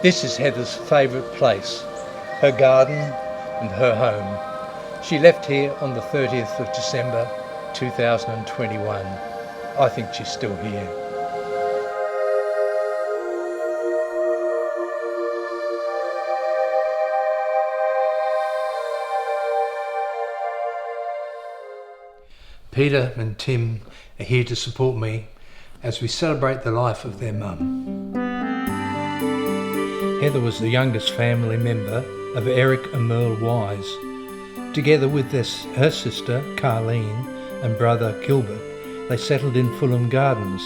This is Heather's favourite place, her garden and her home. She left here on the 30th of December 2021. I think she's still here. Peter and Tim are here to support me as we celebrate the life of their mum. Heather was the youngest family member of Eric and Merle Wise. Together with her sister Carleen and brother Gilbert, they settled in Fulham Gardens.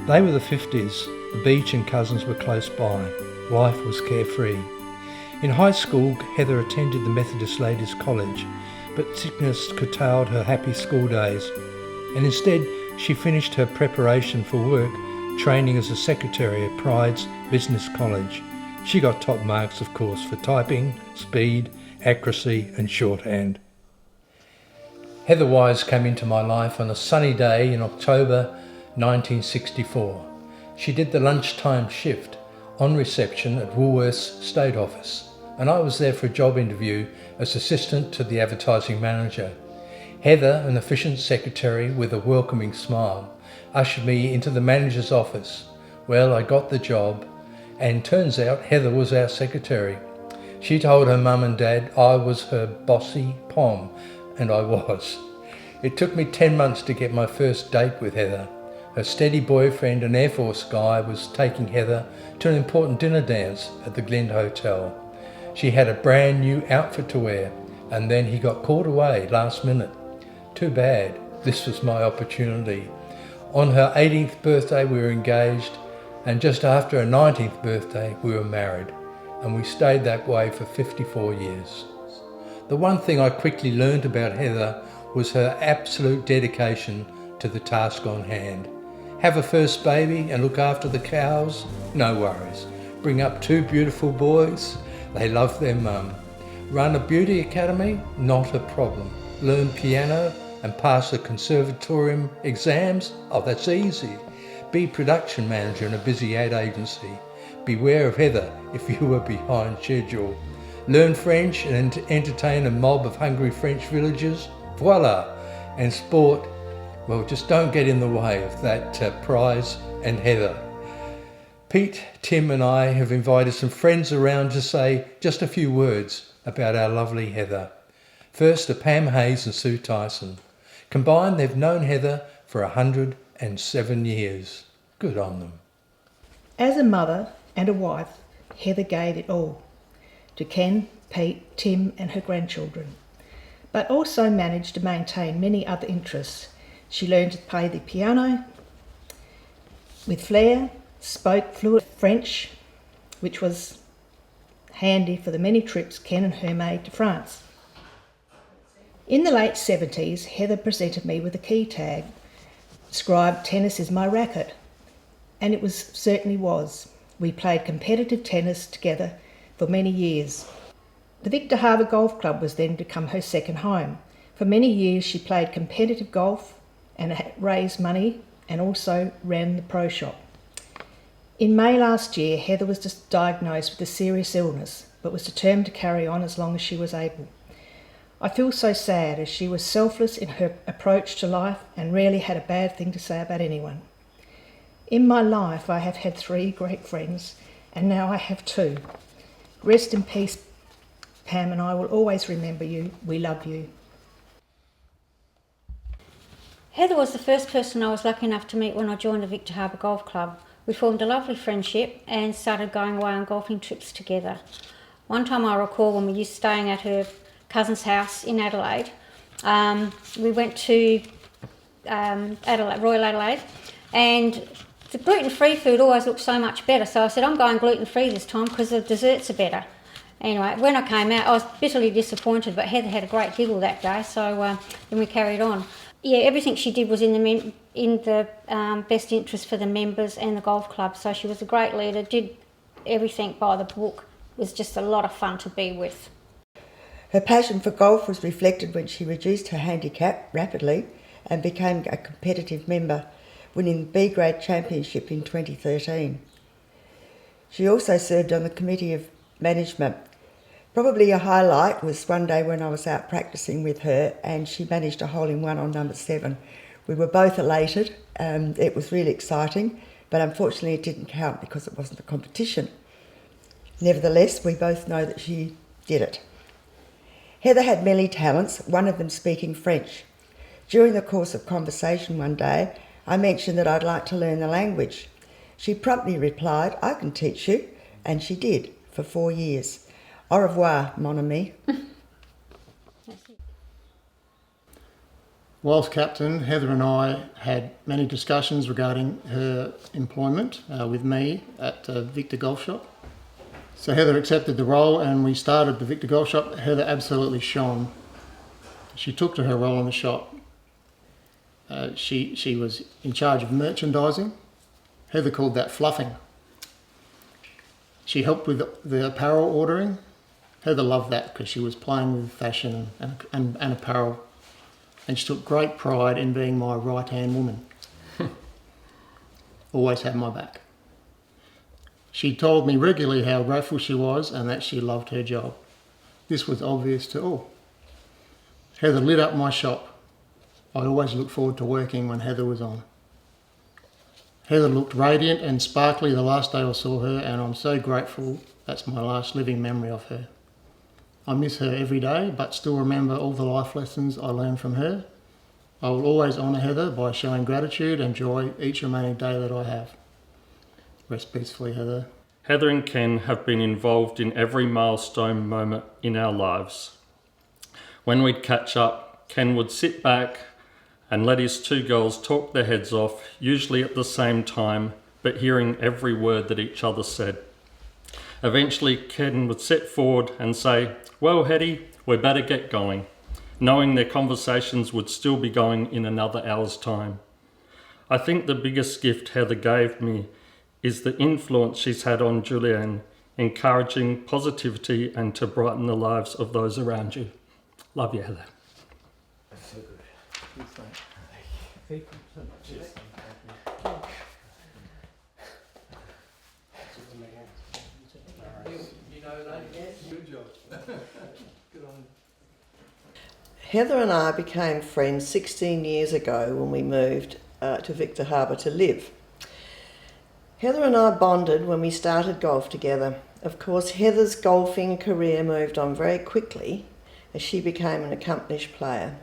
They were the 50s, the beach and cousins were close by. Life was carefree. In high school, Heather attended the Methodist Ladies' College, but sickness curtailed her happy school days, and instead she finished her preparation for work training as a secretary at Pride's Business College. She got top marks, of course, for typing, speed, accuracy and shorthand. Heather Wise came into my life on a sunny day in October 1964. She did the lunchtime shift on reception at Woolworths State Office, and I was there for a job interview as assistant to the advertising manager. Heather, an efficient secretary with a welcoming smile, ushered me into the manager's office. Well, I got the job, and turns out Heather was our secretary. She told her mum and dad I was her bossy pom, and I was. It took me 10 months to get my first date with Heather. Her steady boyfriend, an Air Force guy, was taking Heather to an important dinner dance at the Glen Hotel. She had a brand new outfit to wear, and then he got called away last minute. Too bad, this was my opportunity. On her 18th birthday we were engaged, and just after her 19th birthday we were married, and we stayed that way for 54 years. The one thing I quickly learned about Heather was her absolute dedication to the task on hand. Have a first baby and look after the cows? No worries. Bring up 2 beautiful boys? They love their mum. Run a beauty academy? Not a problem. Learn piano and pass the conservatorium exams? Oh, that's easy. Be production manager in a busy ad agency. Beware of Heather if you were behind schedule. Learn French and entertain a mob of hungry French villagers? Voila! And sport? Well, just don't get in the way of that prize and Heather. Pete, Tim and I have invited some friends around to say just a few words about our lovely Heather. First are Pam Hayes and Sue Tyson. Combined, they've known Heather for 107 years. Good on them. As a mother and a wife, Heather gave it all to Ken, Pete, Tim and her grandchildren, but also managed to maintain many other interests. She learned to play the piano with flair, spoke fluent French, which was handy for the many trips Ken and her made to France. In the late 70s, Heather presented me with a key tag, described tennis is my racket, and it certainly was. We played competitive tennis together for many years. The Victor Harbour Golf Club was then become her second home. For many years she played competitive golf and raised money and also ran the pro shop. In May last year, Heather was just diagnosed with a serious illness, but was determined to carry on as long as she was able. I feel so sad, as she was selfless in her approach to life and rarely had a bad thing to say about anyone. In my life I have had 3 great friends, and now I have 2. Rest in peace, Pam, and I will always remember you. We love you. Heather was the first person I was lucky enough to meet when I joined the Victor Harbour Golf Club. We formed a lovely friendship and started going away on golfing trips together. One time I recall when we used staying at her cousin's house in Adelaide, we went to Royal Adelaide, and the gluten-free food always looked so much better, so I said I'm going gluten-free this time because the desserts are better. Anyway, when I came out I was bitterly disappointed, but Heather had a great giggle that day, so then we carried on. Yeah, everything she did was in the best interest for the members and the golf club, so she was a great leader, did everything by the book. It was just a lot of fun to be with. Her passion for golf was reflected when she reduced her handicap rapidly and became a competitive member, winning the B-grade championship in 2013. She also served on the Committee of Management. Probably a highlight was one day when I was out practising with her and she managed a hole-in-one on number 7. We were both elated. It was really exciting, but unfortunately it didn't count because it wasn't a competition. Nevertheless, we both know that she did it. Heather had many talents, one of them speaking French. During the course of conversation one day, I mentioned that I'd like to learn the language. She promptly replied, "I can teach you," and she did, for 4 years. Au revoir, mon ami. Whilst captain, Heather and I had many discussions regarding her employment with me at Victor Golf Shop. So Heather accepted the role and we started the Victor Golf Shop. Heather absolutely shone. She took to her role in the shop. She was in charge of merchandising. Heather called that fluffing. She helped with the apparel ordering. Heather loved that because she was playing with fashion and apparel. And she took great pride in being my right-hand woman. Always had my back. She told me regularly how grateful she was and that she loved her job. This was obvious to all. Heather lit up my shop. I always looked forward to working when Heather was on. Heather looked radiant and sparkly the last day I saw her, and I'm so grateful that's my last living memory of her. I miss her every day, but still remember all the life lessons I learned from her. I will always honour Heather by showing gratitude and joy each remaining day that I have. Rest peacefully, Heather. Heather and Ken have been involved in every milestone moment in our lives. When we'd catch up, Ken would sit back and let his 2 girls talk their heads off, usually at the same time, but hearing every word that each other said. Eventually, Ken would step forward and say, "Well, Hetty, we better get going," knowing their conversations would still be going in another hour's time. I think the biggest gift Heather gave me is the influence she's had on Julianne, encouraging positivity and to brighten the lives of those around you. Love you, Heather. That's so good. Thank you so much. Good job. Good on. Heather and I became friends 16 years ago when we moved to Victor Harbour to live. Heather and I bonded when we started golf together. Of course, Heather's golfing career moved on very quickly as she became an accomplished player.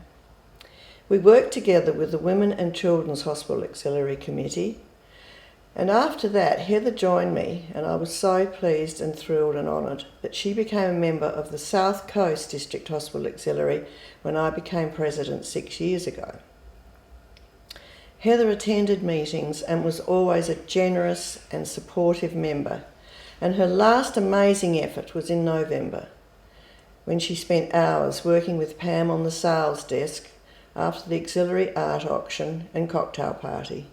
We worked together with the Women and Children's Hospital Auxiliary Committee, and after that Heather joined me, and I was so pleased and thrilled and honoured that she became a member of the South Coast District Hospital Auxiliary when I became president 6 years ago. Heather attended meetings and was always a generous and supportive member, and her last amazing effort was in November, when she spent hours working with Pam on the sales desk after the auxiliary art auction and cocktail party.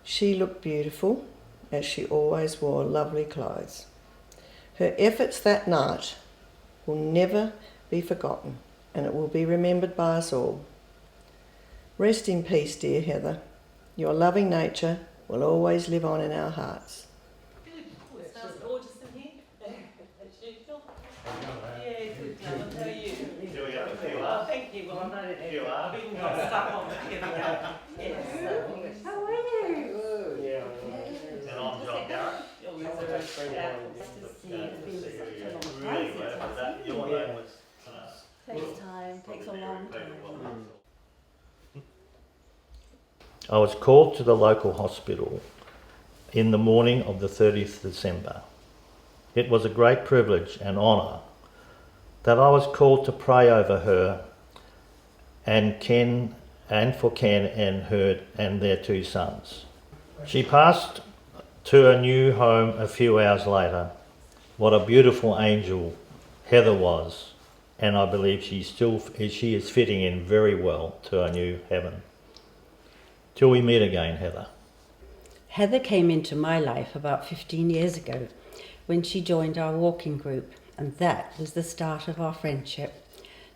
She looked beautiful, as she always wore lovely clothes. Her efforts that night will never be forgotten, and it will be remembered by us all. Rest in peace, dear Heather. Your loving nature will always live on in our hearts. It smells gorgeous in here. As usual. Yeah, good job. I'll tell you. Oh, thank you. Well, I'm not in it. I've even got stuff on, but here we go. Yes. How are you? And I'm John Garrett. Nice to see you. It's been such a long time since I've seen you. Your name was Takes time. Takes a long time. I was called to the local hospital in the morning of the 30th December. It was a great privilege and honour that I was called to pray over her and for Ken and her and their 2 sons. She passed to a new home a few hours later. What a beautiful angel Heather was, and I believe she is fitting in very well to her new heaven. Till we meet again, Heather. Heather came into my life about 15 years ago when she joined our walking group, and that was the start of our friendship.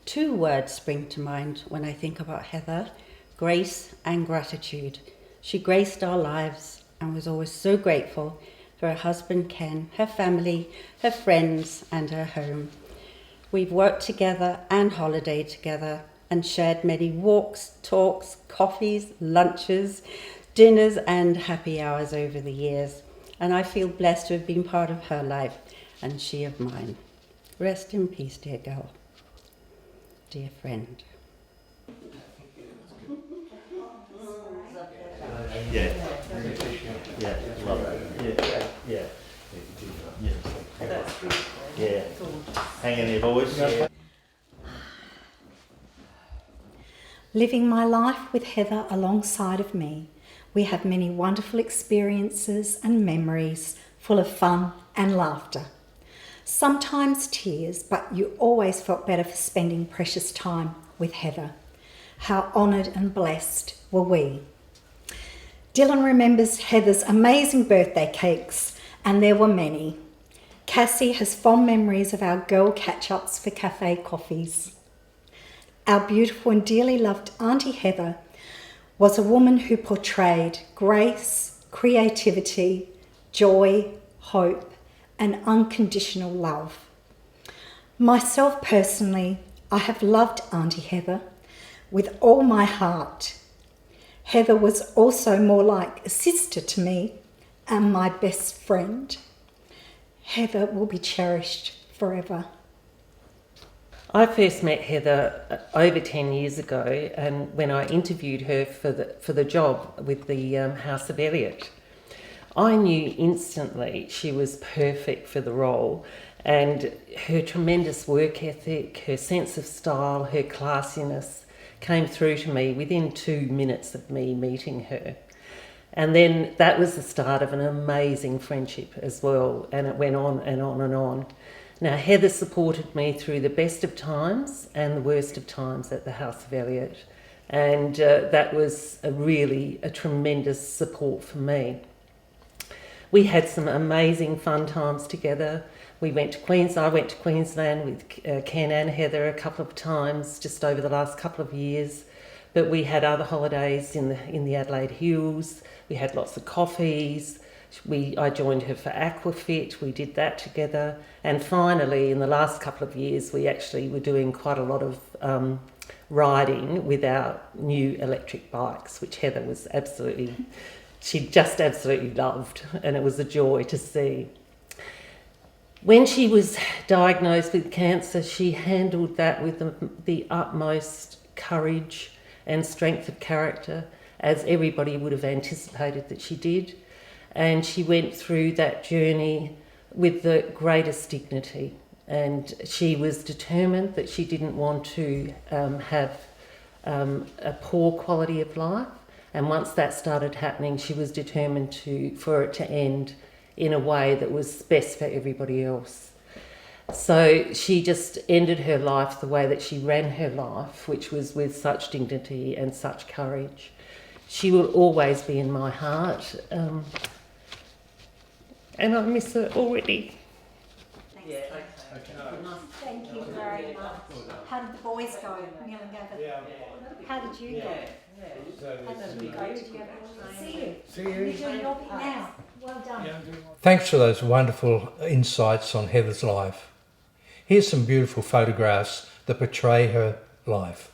2 words spring to mind when I think about Heather: grace and gratitude. She graced our lives and was always so grateful for her husband Ken, her family, her friends and her home. We've worked together and holidayed together and shared many walks, talks, coffees, lunches, dinners and happy hours over the years. And I feel blessed to have been part of her life and she of mine. Rest in peace, dear girl. Dear friend. Yeah. Yeah. Love it. Yeah. Yeah. Hang in there, boys. Living my life with Heather alongside of me, we have many wonderful experiences and memories full of fun and laughter. Sometimes tears, but you always felt better for spending precious time with Heather. How honoured and blessed were we. Dylan remembers Heather's amazing birthday cakes, and there were many. Cassie has fond memories of our girl catch-ups for cafe coffees. Our beautiful and dearly loved Auntie Heather was a woman who portrayed grace, creativity, joy, hope, and unconditional love. Myself personally, I have loved Auntie Heather with all my heart. Heather was also more like a sister to me and my best friend. Heather will be cherished forever. I first met Heather over 10 years ago, and when I interviewed her for the job with the House of Elliot. I knew instantly she was perfect for the role, and her tremendous work ethic, her sense of style, her classiness came through to me within 2 minutes of me meeting her. And then that was the start of an amazing friendship as well, and it went on and on and on. Now, Heather supported me through the best of times and the worst of times at the House of Elliot, and that was a tremendous support for me. We had some amazing fun times together. I went to Queensland with Ken and Heather a couple of times just over the last couple of years, but we had other holidays in the Adelaide Hills. We had lots of coffees. I joined her for Aquafit, we did that together, and finally in the last couple of years we actually were doing quite a lot of riding with our new electric bikes, which Heather was she just absolutely loved, and it was a joy to see. When she was diagnosed with cancer, she handled that with the utmost courage and strength of character, as everybody would have anticipated that she did. And she went through that journey with the greatest dignity. And she was determined that she didn't want to have a poor quality of life. And once that started happening, she was determined for it to end in a way that was best for everybody else. So she just ended her life the way that she ran her life, which was with such dignity and such courage. She will always be in my heart. And I miss her already. Yeah, okay. Thank you very much. How did the boys go? Neil and Gavin? How did you go? How did you go? Did you have See you. You're doing your bit now. Well done. Thanks for those wonderful insights on Heather's life. Here's some beautiful photographs that portray her life.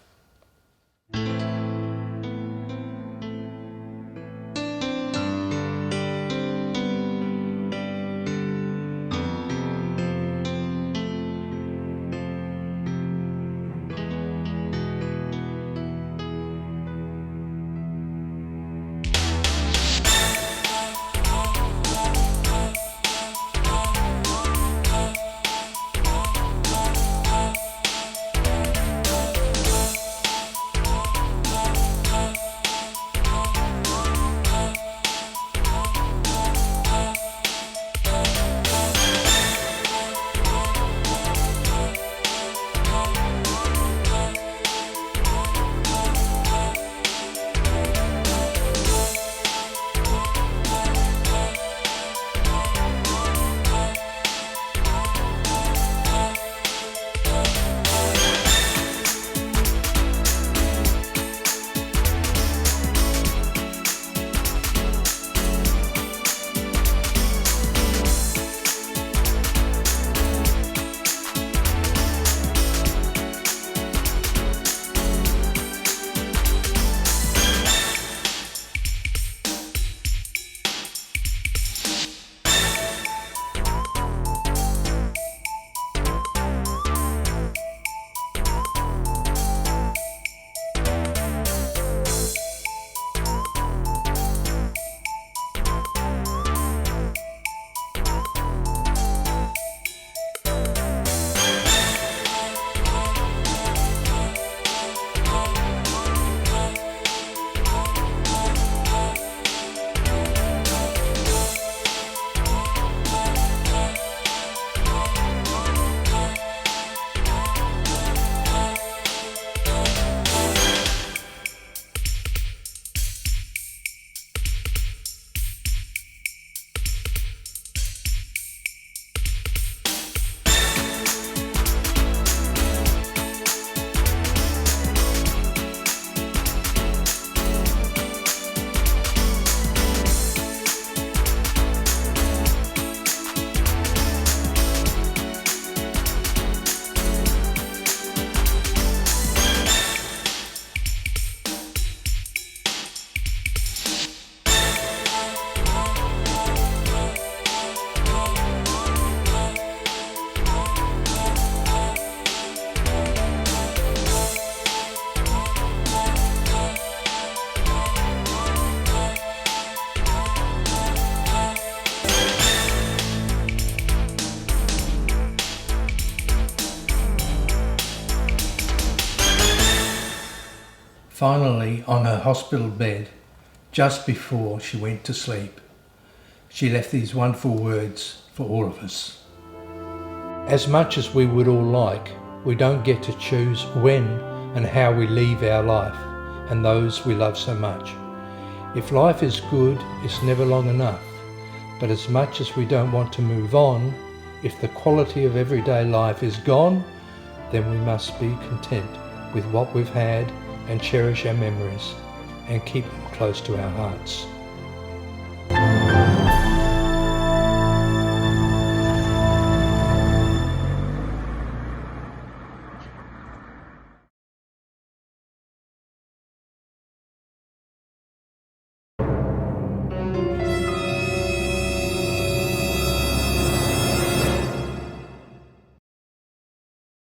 Finally, on her hospital bed, just before she went to sleep, she left these wonderful words for all of us. As much as we would all like, we don't get to choose when and how we leave our life and those we love so much. If life is good, it's never long enough. But as much as we don't want to move on, if the quality of everyday life is gone, then we must be content with what we've had and cherish our memories and keep them close to our hearts.